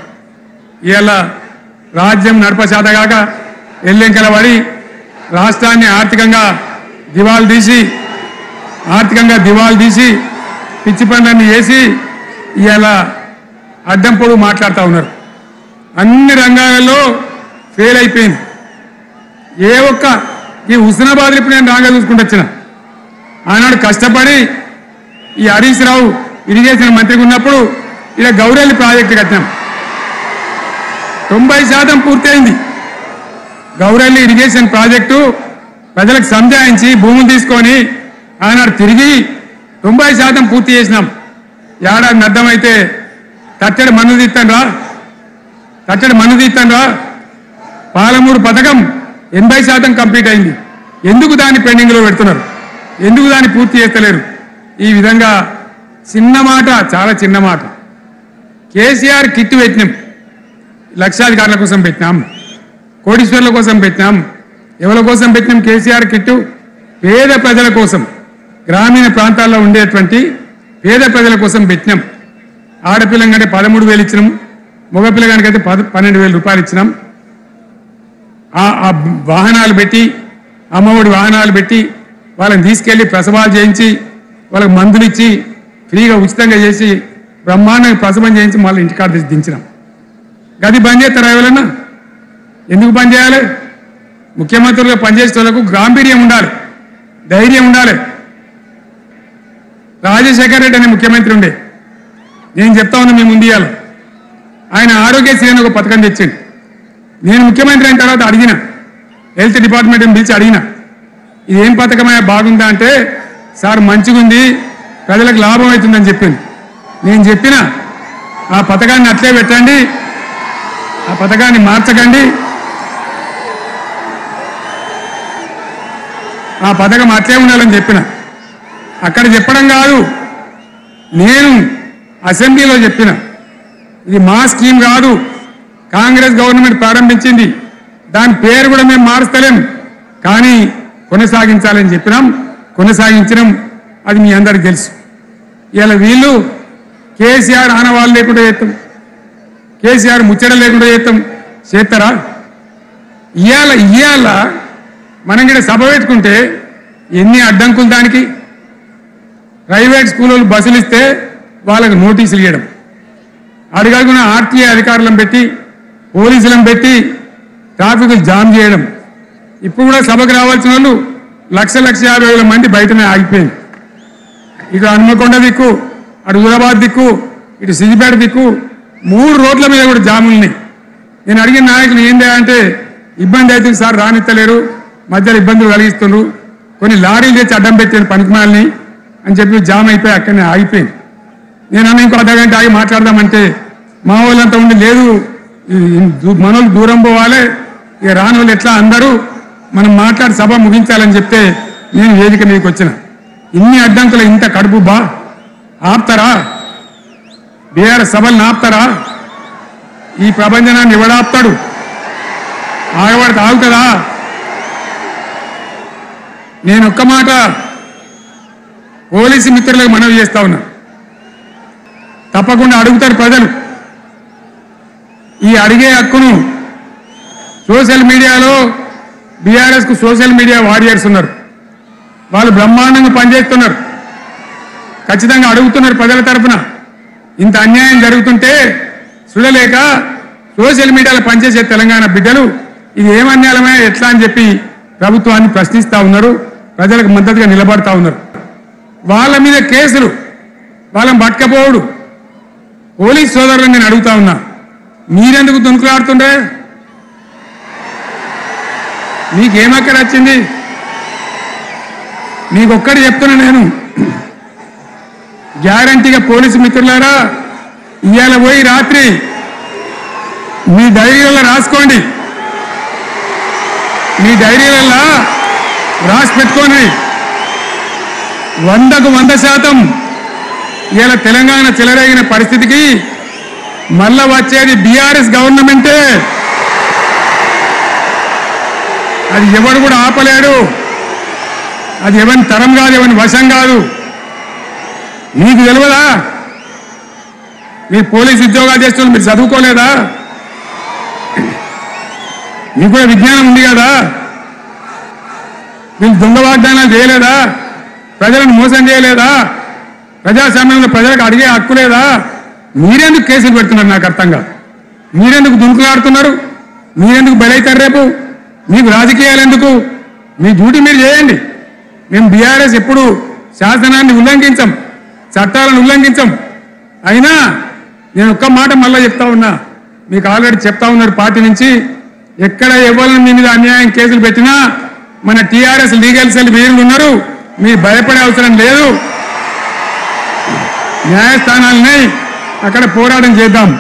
ఇవాళ రాజ్యం నడపచేతగాక ఎల్లెంకల పడి రాష్ట్రాన్ని ఆర్థికంగా దివాలు తీసి పిచ్చి పనులన్నీ చేసి ఇవాళ అడ్డం పొడుగు మాట్లాడుతూ ఉన్నారు. అన్ని రంగాలలో ఫెయిల్ అయిపోయింది. ఏ ఒక్క ఈ హుస్నాబాద్ ఇప్పుడు నేను రాగా చూసుకుంటూ వచ్చిన ఆనాడు కష్టపడి ఈ హరీష్ రావు ఇరిగేషన్ మంత్రిగా ఉన్నప్పుడు ఇలా గౌరెల్లి ప్రాజెక్టు కట్టినాం. 90% పూర్తయింది. గౌరెల్లి ఇరిగేషన్ ప్రాజెక్టు ప్రజలకు సంజాయించి భూములు తీసుకొని ఆనాడు తిరిగి 90% పూర్తి చేసినాం. ఏడాది అర్థమైతే తట్టడి మన్ను తీస్తాను రా. పాలమూరు పథకం 80% కంప్లీట్ అయింది. ఎందుకు దాన్ని పెండింగ్లో పెడుతున్నారు? ఎందుకు దాన్ని పూర్తి చేస్తలేరు? ఈ విధంగా చిన్న మాట, చాలా చిన్న మాట. కేసీఆర్ కిట్ పెట్టినాం, లక్షాధికారుల కోసం పెట్టినాం, కోటీశ్వర్ల కోసం పెట్టినాం. ఎవరి కోసం పెట్టినాం కేసీఆర్ కిట్టు? పేద ప్రజల కోసం, గ్రామీణ ప్రాంతాల్లో ఉండేటువంటి పేద ప్రజల కోసం పెట్టినాం. ఆడపిల్లగానే 13,000 ఇచ్చినాం, మగ పిల్లగానికైతే 12,000 రూపాయలు ఇచ్చినాం. ఆ వాహనాలు పెట్టి, అమ్మఒడి వాహనాలు పెట్టి వాళ్ళని తీసుకెళ్లి ప్రసవాలు చేయించి వాళ్ళకి మందులు ఇచ్చి ఫ్రీగా ఉచితంగా చేసి బ్రహ్మాండంగా ప్రసవం చేయించి మళ్ళీ ఇంటికాడ దించినాం. గది బంద్ చేస్తారా ఎవరన్నా? ఎందుకు బంద్ చేయాలి? ముఖ్యమంత్రులుగా పనిచేసే వాళ్ళకు గాంభీర్యం ఉండాలి, ధైర్యం ఉండాలి. రాజశేఖర రెడ్డి అనే ముఖ్యమంత్రి ఉండే, నేను చెప్తా ఉన్నా మీ ముందు ఇయ్యాలి. ఆయన ఆరోగ్యశ్రీ అని ఒక పథకం తెచ్చిండు. నేను ముఖ్యమంత్రి అయిన తర్వాత అడిగిన, హెల్త్ డిపార్ట్మెంట్ని పిలిచి అడిగిన, ఇదేం పథకమైనా బాగుందా అంటే, సార్ మంచిగుంది, ప్రజలకు లాభం అవుతుందని చెప్పింది. నేను చెప్పిన ఆ పథకాన్ని అట్లే పెట్టండి, ఆ పథకాన్ని మార్చకండి, ఆ పథకం అట్లే ఉండాలని చెప్పిన. అక్కడ చెప్పడం కాదు, నేను అసెంబ్లీలో చెప్పిన, ఇది మా స్కీమ్ కాదు, కాంగ్రెస్ గవర్నమెంట్ ప్రారంభించింది, దాని పేరు కూడా మేము మారుస్తలేం, కానీ కొనసాగించాలని చెప్పినాం, కొనసాగించడం. అది మీ అందరికి తెలుసు. ఇలా వీళ్ళు కేసీఆర్ ఆనవాళ్ళు లేకుండా చేస్తాం, కేసీఆర్ ముచ్చట లేకుండా చేస్తారా? ఇవాళ మనం కూడా సభ పెట్టుకుంటే ఎన్ని అడ్డంకులు దానికి. ప్రైవేట్ స్కూళ్ళు బస్సులు ఇస్తే వాళ్ళకు నోటీసులు ఇవ్వడం, అడుగడుగున ఆర్టీఏ అధికారులను పెట్టి, పోలీసులను పెట్టి ట్రాఫిక్ జామ్ చేయడం. ఇప్పుడు కూడా సభకు రావాల్సిన వాళ్ళు 1,50,000 మంది బయటనే ఆగిపోయింది. ఇటు హనుమకొండ దిక్కు, అటు హుజరాబాద్ దిక్కు, ఇటు సిద్దిపేట దిక్కు 3 రోడ్ల మీద కూడా జాములున్నాయి. నేను అడిగిన నాయకులు ఏంటి అంటే, ఇబ్బంది అవుతుంది సార్, రానిత్తలేరు, మధ్యలో ఇబ్బందులు కలిగిస్తున్నారు, కొన్ని లారీలు తెచ్చి అడ్డం పెట్టాను పనికిమాలని అని చెప్పి జామ్ అయిపోయి అక్కడనే ఆగిపోయింది. నేను అన్న ఇంకో అర్ధగంట ఆగి మాట్లాడదామంటే మా వాళ్ళంతా ఉండి, లేదు మనోళ్ళు దూరం పోవాలి, ఇక రాని వాళ్ళు ఎట్లా అందరూ మనం మాట్లాడి సభ ముగించాలని చెప్తే నేను వేదిక మీదకి వచ్చిన. ఇన్ని అడ్డంకులు ఇంత కడుపు ఆపుతారా? బీఆర్ఎస్ సభలను ఆపుతారా? ఈ ప్రపంచనాన్ని ఎవడాపుతాడు? ఆగబడితే ఆగుతుందా? నేను ఒక్క మాట పోలీసు మిత్రులకు మనవి చేస్తా ఉన్నా, తప్పకుండా అడుగుతారు ప్రజలు. ఈ అడిగే హక్కును సోషల్ మీడియాలో బీఆర్ఎస్కు సోషల్ మీడియా వారియర్స్ ఉన్నారు, వాళ్ళు బ్రహ్మాండంగా పనిచేస్తున్నారు, ఖచ్చితంగా అడుగుతున్నారు ప్రజల తరఫున. ఇంత అన్యాయం జరుగుతుంటే చూడలేక సోషల్ మీడియాలో పనిచేసే తెలంగాణ బిడ్డలు ఇది ఏమన్యాయమే ఎట్లా అని చెప్పి ప్రభుత్వాన్ని ప్రశ్నిస్తూ ఉన్నారు, ప్రజలకు మద్దతుగా నిలబడతా ఉన్నారు. వాళ్ళ మీద కేసులు, వాళ్ళని పట్టుకపోవడు. పోలీస్ సోదరులను నేను అడుగుతా ఉన్నా, మీరెందుకు దునుకులాడుతుండే? మీకేమక్కడ వచ్చింది? మీకొక్కటి చెప్తున్నా నేను, గ్యారంటీగా పోలీసు మిత్రులారా, ఇవాళ పోయి రాత్రి మీ డైరీలలో రాసుకోండి, మీ డైరీలలో రాసి పెట్టుకోండి. 100కు 100% ఇలా తెలంగాణ చెలరేగిన పరిస్థితికి మళ్ళా వచ్చేది బీఆర్ఎస్ గవర్నమెంటే. అది ఎవడు కూడా ఆపలేడు, అది ఎవరి తరం కాదు, ఎవరి వశం కాదు. మీకు తెలియదా? మీరు పోలీసు ఉద్యోగాలు చేస్తున్నారు, మీరు చదువుకోలేదా? మీకు కూడా విజ్ఞానం ఉంది కదా? వీళ్ళు దొంగ వాగ్దానాలు చేయలేదా? ప్రజలను మోసం చేయలేదా? ప్రజాస్వామ్యంలో ప్రజలకు అడిగే హక్కు లేదా? మీరెందుకు కేసులు పెడుతున్నారు? నాకు అర్థం కాదు. మీరెందుకు దుంకులాడుతున్నారు? మీరెందుకు బలైతారు? రేపు మీకు రాజకీయాలు ఎందుకు? మీ డ్యూటీ మీరు చేయండి. మేము బీఆర్ఎస్ ఎప్పుడు శాసనాన్ని ఉల్లంఘించం, చట్టాలను ఉల్లంఘించం. అయినా నేను ఒక్క మాట మళ్ళీ చెప్తా ఉన్నా, మీకు ఆల్రెడీ చెప్తా ఉన్నారు పార్టీ నుంచి, ఎక్కడ ఎవరిని మీ మీద అన్యాయం కేసులు పెట్టినా మన టీఆర్ఎస్ లీగల్ సెల్ వీరులు ఉన్నారు, మీరు భయపడే అవసరం లేదు. న్యాయస్థానాలని అక్కడ పోరాటం చేద్దాం.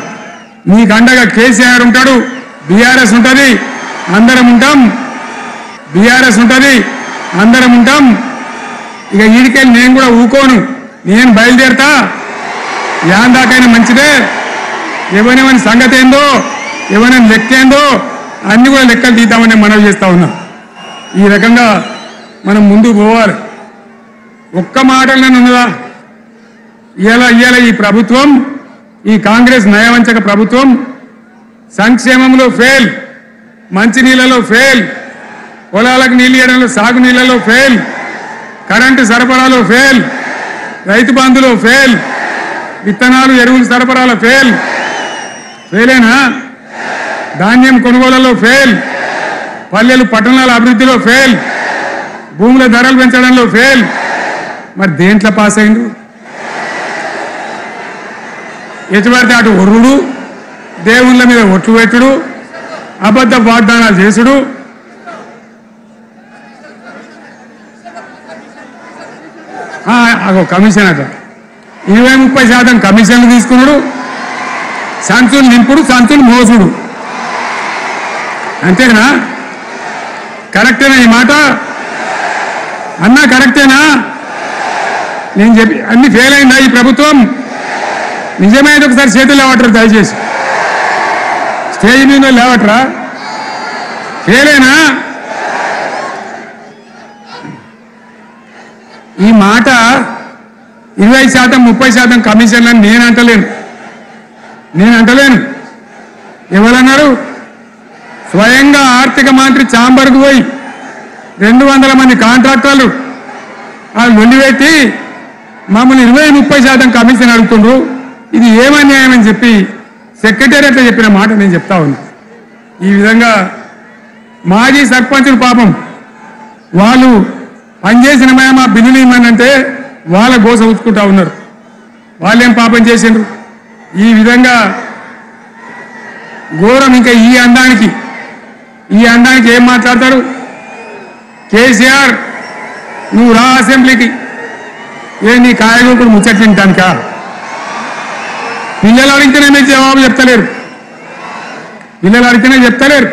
మీకు అండగా కేసీఆర్ ఉంటాడు, బీఆర్ఎస్ ఉంటుంది, అందరం ఉంటాం. బీఆర్ఎస్ ఉంటుంది, అందరం ఉంటాం. ఇక ఈడికెళ్ళి నేను కూడా ఊకోను, నేను బయలుదేరతా. యాందాకైనా మంచిదే. ఎవరెవరి సంగతి ఏందో, ఎవరైనా లెక్క ఏందో అన్ని కూడా లెక్కలు తీద్దామని మనవి చేస్తా ఉన్నాం. ఈ రకంగా మనం ముందుకు పోవాలి. ఒక్క మాటలను ఉన్నదా? ఇవాళ ఈ ప్రభుత్వం, ఈ కాంగ్రెస్ నయవంచక ప్రభుత్వం సంక్షేమంలో ఫెయిల్, మంచినీళ్ళలో ఫెయిల్, పొలాలకు నీళ్ళు ఇవ్వడంలో సాగునీళ్ళలో ఫెయిల్, కరెంటు సరఫరాలో ఫెయిల్, రైతు బంధులో ఫెయిల్, విత్తనాలు ఎరువులు సరఫరాలో ఫెయిలేనా? ధాన్యం కొనుగోళ్లలో ఫెయిల్, పల్లెలు పట్టణాల అభివృద్ధిలో ఫెయిల్, భూముల ధరలు పెంచడంలో ఫెయిల్. మరి దేంట్లో పాస్ అయిండు? ఎటుపడితే అటు ఒర్రుడు, దేవుళ్ళ మీద ఒట్లు పెట్టుడు, అబద్ధ వాగ్దానాలు చేసుడు. కమిషన్ అట 20-30% కమిషన్లు తీసుకున్నాడు, సంచులు నింపుడు, సంచులు మోసుడు. అంతేనా? కరెక్టేనా ఈ మాట? అన్నా కరెక్టేనా? నేను చెప్పి అన్ని ఫెయిల్ అయిందా ఈ ప్రభుత్వం? నిజమైతే ఒకసారి చేతులు లేవటరు దయచేసి, స్టేజ్ మీద లేవటరా? ఫెయిలేనా? ఈ మాట 20% 30% కమిషన్లని నేను అంటలేను. ఎవరన్నారు? స్వయంగా ఆర్థిక మంత్రి చాంబర్కు పోయి 200 మంది కాంట్రాక్టర్లు వాళ్ళు నిలబెట్టి మమ్మల్ని 20-30% కమిషన్ అడుగుతుండ్రు, ఇది ఏమన్యాయం అని చెప్పి సెక్రటేరియట్లో చెప్పిన మాట నేను చెప్తా ఉన్నా. ఈ విధంగా మాజీ సర్పంచులు పాపం వాళ్ళు పనిచేసిన మా బిల్లులు ఇవ్వనంటే వాళ్ళ గోస ఉంచుకుంటా ఉన్నారు. వాళ్ళేం పాపం చేసిండ్రు? ఈ విధంగా ఘోరం. ఇంకా ఈ అందానికి ఏం మాట్లాడతారు? కేసీఆర్ నువ్వు రా అసెంబ్లీకి, నీ కాయగూకుడు ముచ్చట తింటానికా? పిల్లలు అడిగితేనే మీరు జవాబు చెప్తలేరు. పిల్లలు అడిగితేనే చెప్తలేరు.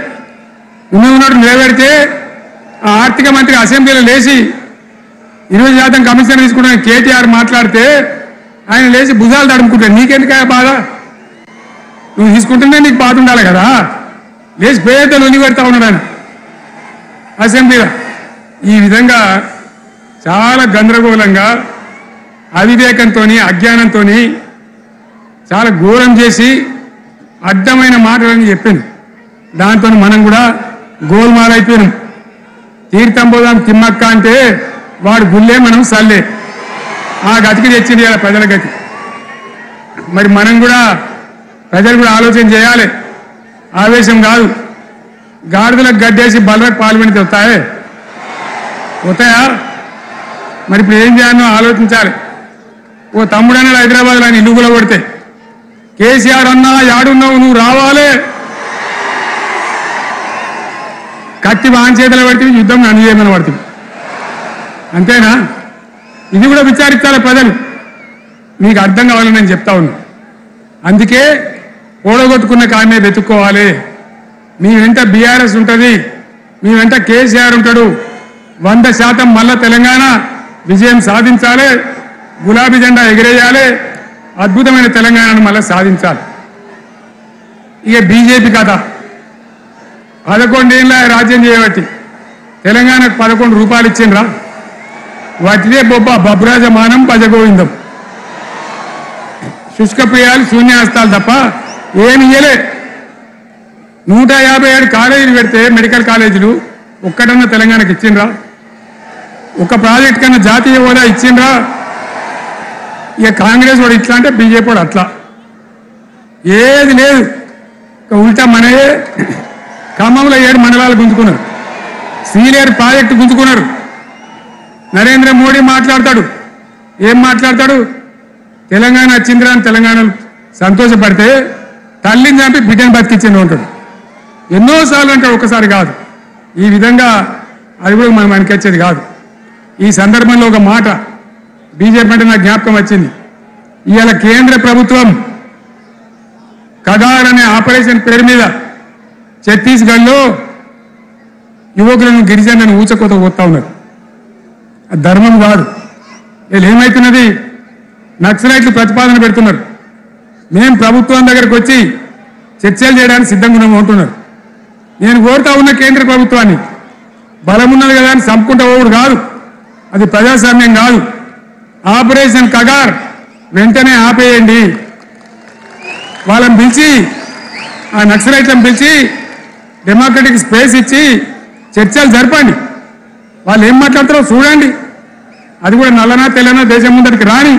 ఉన్నట్టు నిలబెడితే ఆ ఆర్థిక మంత్రి అసెంబ్లీలో లేచి 20% కమిషన్ తీసుకుంటున్న కేటీఆర్ మాట్లాడితే ఆయన లేచి భుజాలు తడుముకుంటాడు. నీకెందుకు బాధ? నువ్వు తీసుకుంటేనే నీకు బాధ ఉండాలి కదా. లేచి పేదలు ఉన్ని పెడతా ఉన్నాడు ఆయన అసెంబ్లీలో. ఈ విధంగా చాలా గందరగోళంగా అవివేకంతో అజ్ఞానంతో చాలా ఘోరం చేసి అడ్డమైన మాటలని చెప్పింది. దాంతో మనం కూడా గోల్మాల్ అయిపోయినాం. తీర్థం పోదాం తిమ్మక్క అంటే వాడు గుళ్ళే మనం సల్లే. ఆ గతికి తెచ్చింది ఇలా ప్రజల గతి. మరి మనం కూడా ప్రజలు కూడా ఆలోచన చేయాలి. ఆవేశం కాదు. గాడిదలకు గడ్డేసి బలరకు పాల్గొని వస్తాయా? మరి ఇప్పుడు ఏం చేయాలో ఆలోచించాలి. ఓ తమ్ముడన్నాడు హైదరాబాద్లో ఆయన ఇల్లు కూడా కొడితే, కేసీఆర్ అన్నా యాడున్నావు నువ్వు రావాలి, కత్తి వాంచేతలు పడితే యుద్ధం నన్ను చేయమని పడుతుంది. అంతేనా? ఇది కూడా విచారించాలి ప్రజలు. మీకు అర్థం కావాలని నేను చెప్తా ఉన్నా. అందుకే ఓడగొట్టుకున్న కాడనే వెతుక్కోవాలి. మీ వెంట బీఆర్ఎస్ ఉంటుంది, మీ వెంట కేసీఆర్ ఉంటాడు. 100% మళ్ళా తెలంగాణ విజయం సాధించాలి, గులాబీ జెండా ఎగిరేయాలి, అద్భుతమైన తెలంగాణను మళ్ళీ సాధించాలి. ఇక బీజేపీ కథ 11 ఏళ్ళ రాజ్యం చేయబట్టి తెలంగాణకు 11 రూపాయలు ఇచ్చిండ్రా? వాటిదే బబ్రాజమానం భజగోవిందం, శుష్కప్రియాలు శూన్యాస్తాలు తప్ప ఏమి ఇయ్యలే. 157 కాలేజీలు పెడితే మెడికల్ కాలేజీలు ఒక్కటన్నా తెలంగాణకు ఇచ్చిండ్రా? ఒక ప్రాజెక్ట్ కన్నా జాతీయ హోదా ఇచ్చిండ్రా? ఇక కాంగ్రెస్ వాడు ఇట్లా అంటే బీజేపీ వాడు అట్లా, ఏది లేదు. ఉల్టా మనయే ఖమ్మంలో 7 మండలాలు గుంజుకున్నారు, సీనియర్ ప్రాజెక్టు గుంజుకున్నారు. నరేంద్ర మోడీ మాట్లాడతాడు, ఏం మాట్లాడతాడు? తెలంగాణ వచ్చిందిరా అని తెలంగాణలో సంతోషపడితే తల్లిని చంపి బిడ్డను బతికించింది ఉంటాడు. ఎన్నోసార్లు అంటాడు, ఒక్కసారి కాదు. ఈ విధంగా అది కూడా మనం అనిపించేది కాదు. ఈ సందర్భంలో ఒక మాట బీజేపీ అంటే నాకు జ్ఞాపకం వచ్చింది. ఇవాళ కేంద్ర ప్రభుత్వం కగార్ అనే ఆపరేషన్ పేరు మీద ఛత్తీస్గఢ్లో యువకులను గిరిజనులను ఊచకోత పోతా ఉన్నారు. అది ధర్మం కాదు. వీళ్ళు ఏమవుతున్నది? నక్సలైట్లు ప్రతిపాదన పెడుతున్నారు. మేము ప్రభుత్వం దగ్గరకు వచ్చి చర్చలు చేయడానికి సిద్ధంగా ఉన్నాము అంటున్నారు. నేను కోరుతా ఉన్న కేంద్ర ప్రభుత్వాన్ని, బలమున్నది కదా అని చంపుకుంటా పోవుడు కాదు, అది ప్రజాస్వామ్యం కాదు. ఆపరేషన్ కగార్ వెంటనే ఆపేయండి. వాళ్ళని పిలిచి, ఆ నక్సలైట్లను పిలిచి డెమోక్రటిక్ స్పేస్ ఇచ్చి చర్చలు జరపండి. వాళ్ళు ఏం మాట్లాడతారో చూడండి. అది కూడా నల్లనా తెల్లనా దేశం ముందరికి రాని.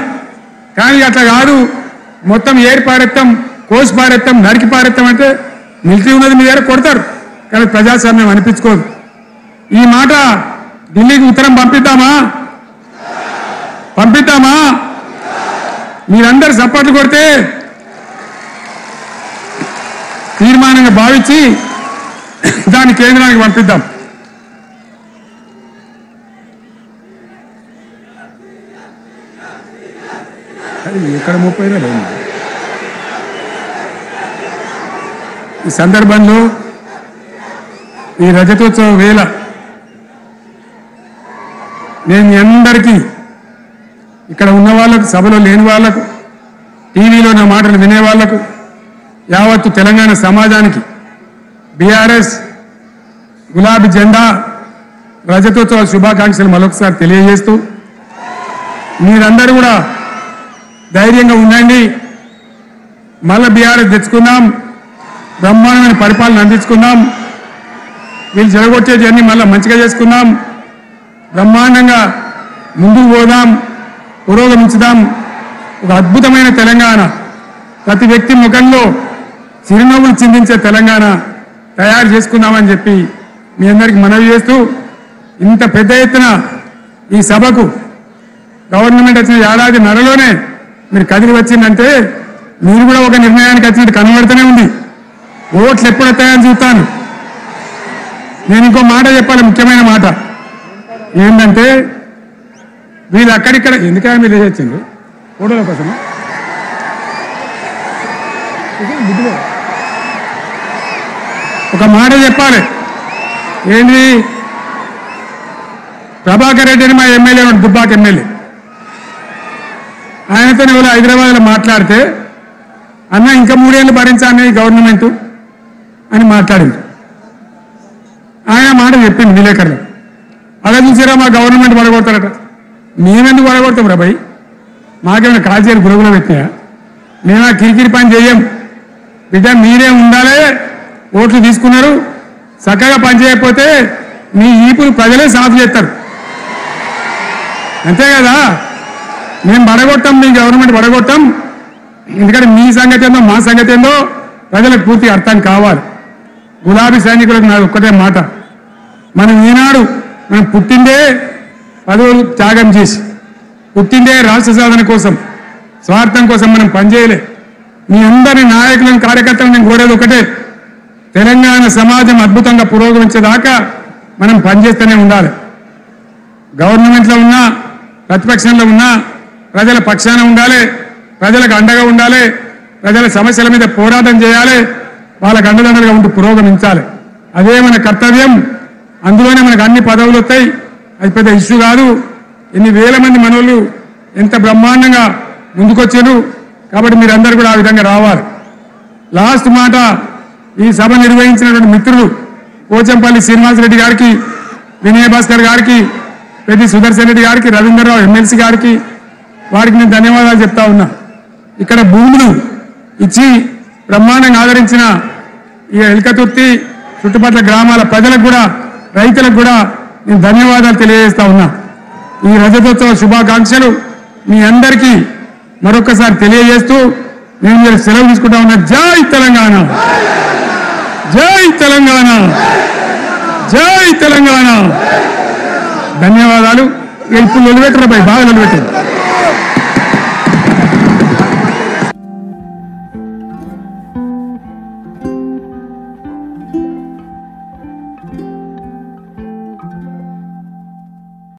కానీ అట్లా కాదు, మొత్తం ఏరి పారెత్తాం, కోసి పారెత్తాం, నరికి పారెత్తాం అంటే మిలిటరీ ఉన్నది మీ దగ్గర కొడతారు. కానీ ప్రజాస్వామ్యం అనిపించుకోదు. ఈ మాట ఢిల్లీకి ఉత్తరం పంపిద్దామా? మీరందరూ సపోర్ట్లు కొడితే తీర్మానంగా భావించి దాన్ని కేంద్రానికి పంపిద్దాం. ఇక్కడ 30 లేదు. ఈ సందర్భంలో ఈ రజతోత్సవ వేళ నేను మీ అందరికీ, ఇక్కడ ఉన్న వాళ్ళకు, సభలో లేని వాళ్లకు, టీవీలో నా మాటలు వినే వాళ్లకు, యావత్తు తెలంగాణ సమాజానికి బీఆర్ఎస్ గులాబీ జెండా రజతోత్సవ శుభాకాంక్షలు మరొకసారి తెలియజేస్తూ, మీరందరూ కూడా ధైర్యంగా ఉండండి. మళ్ళీ బీఆర్ఎస్ తెచ్చుకుందాం, బ్రహ్మాండమైన పరిపాలన అందించుకుందాం. వీళ్ళు జరగొచ్చేది అన్ని మళ్ళీ మంచిగా చేసుకుందాం, బ్రహ్మాండంగా ముందుకు పోదాం, పురోగమించుదాం. ఒక అద్భుతమైన తెలంగాణ, ప్రతి వ్యక్తి ముఖంలో చిరునవ్వులు చిందించే తెలంగాణ తయారు చేసుకుందామని చెప్పి మీ అందరికీ మనవి చేస్తూ, ఇంత పెద్ద ఎత్తున ఈ సభకు గవర్నమెంట్ వచ్చిన ఏడాది నెలలోనే మీరు కదిలి వచ్చిందంటే మీరు కూడా ఒక నిర్ణయానికి వచ్చినట్టు కనబడుతూనే ఉంది. ఓట్లు ఎప్పుడు వస్తాయని చూస్తాను. నేను ఇంకో మాట చెప్పాలి, ముఖ్యమైన మాట ఏంటంటే, వీళ్ళు అక్కడిక్కడ ఎందుకైనా మీరు వచ్చిండ్రు ఫోటోల కోసమా? ఒక మాట చెప్పాలి. ఏంటి? ప్రభాకర్ రెడ్డి అని మా ఎమ్మెల్యే దుబ్బాక ఎమ్మెల్యే, ఆయనతో ఎవరు హైదరాబాద్లో మాట్లాడితే అన్న ఇంకా 3 ఏళ్ళు భరించాలి గవర్నమెంట్ అని మాట్లాడింది. ఆయన మాట చెప్పింది విలేకరులు. అలా చూసారా మా గవర్నమెంట్ పడగొడతారట. మేమెందుకు పడగొడతాం రా భయ్? మాకేమైనా కాల్చేరు గురుగులో పెట్టినాయా? మేము ఆ కిరికిరి పని చెయ్యం బిడ్డ. మీరే ఉండాలి. ఓట్లు తీసుకున్నారు, చక్కగా పని చేయకపోతే మీ ఈపులు ప్రజలే సాధు చేస్తారు. అంతే కదా? మేము పడగొట్టాం, మీ గవర్నమెంట్ పడగొట్టాం. ఎందుకంటే మీ సంగతి ఏందో మా సంగతి ఏందో ప్రజలకు పూర్తిగా అర్థం కావాలి. గులాబీ సైనికులకు నాకు ఒక్కటే మాట, మనం ఈనాడు మనం పుట్టిందే పదవులు త్యాగం చేసి, పుట్టిందే రాష్ట్ర సాధన కోసం, స్వార్థం కోసం మనం పనిచేయలే. మీ అందరి నాయకులను కార్యకర్తలను నేను కోరేది ఒకటే, తెలంగాణ సమాజం అద్భుతంగా పురోగమించేదాకా మనం పనిచేస్తూనే ఉండాలి. గవర్నమెంట్లో ఉన్నా ప్రతిపక్షంలో ఉన్నా ప్రజల పక్షాన ఉండాలి, ప్రజలకు అండగా ఉండాలి, ప్రజల సమస్యల మీద పోరాటం చేయాలి, వాళ్ళకు అండదండలుగా ఉంటూ పురోగమించాలి. అదే మన కర్తవ్యం. అందులోనే మనకు అన్ని పదవులు వస్తాయి. అది పెద్ద ఇష్యూ కాదు. ఎన్ని వేల మంది మనోళ్ళు ఎంత బ్రహ్మాండంగా ముందుకొచ్చారు. కాబట్టి మీరందరూ కూడా ఆ విధంగా రావాలి. లాస్ట్ మాట, ఈ సభ నిర్వహించినటువంటి మిత్రులు పోచంపల్లి శ్రీనివాసరెడ్డి గారికి, వినయ భాస్కర్ గారికి, పెద్ది సుదర్శన్ రెడ్డి గారికి, రవీంద్రరావు ఎమ్మెల్సీ గారికి, వారికి నేను ధన్యవాదాలు చెప్తా ఉన్నా. ఇక్కడ భూములు ఇచ్చి బ్రహ్మాండంగా ఆదరించిన ఈ ఎల్కతుర్తి చుట్టుపక్కల గ్రామాల ప్రజలకు కూడా, రైతులకు కూడా నేను ధన్యవాదాలు తెలియజేస్తా ఉన్నా. ఈ రజతోత్సవ శుభాకాంక్షలు మీ అందరికీ మరొకసారి తెలియజేస్తూ నేను మీరు సెలవు తీసుకుంటా ఉన్నా. జై తెలంగాణ, జై తెలంగాణ, జై తెలంగాణ. ధన్యవాదాలు. ఇప్పుడు నిలబెట్టరా బాగా నిలబెట్టారు.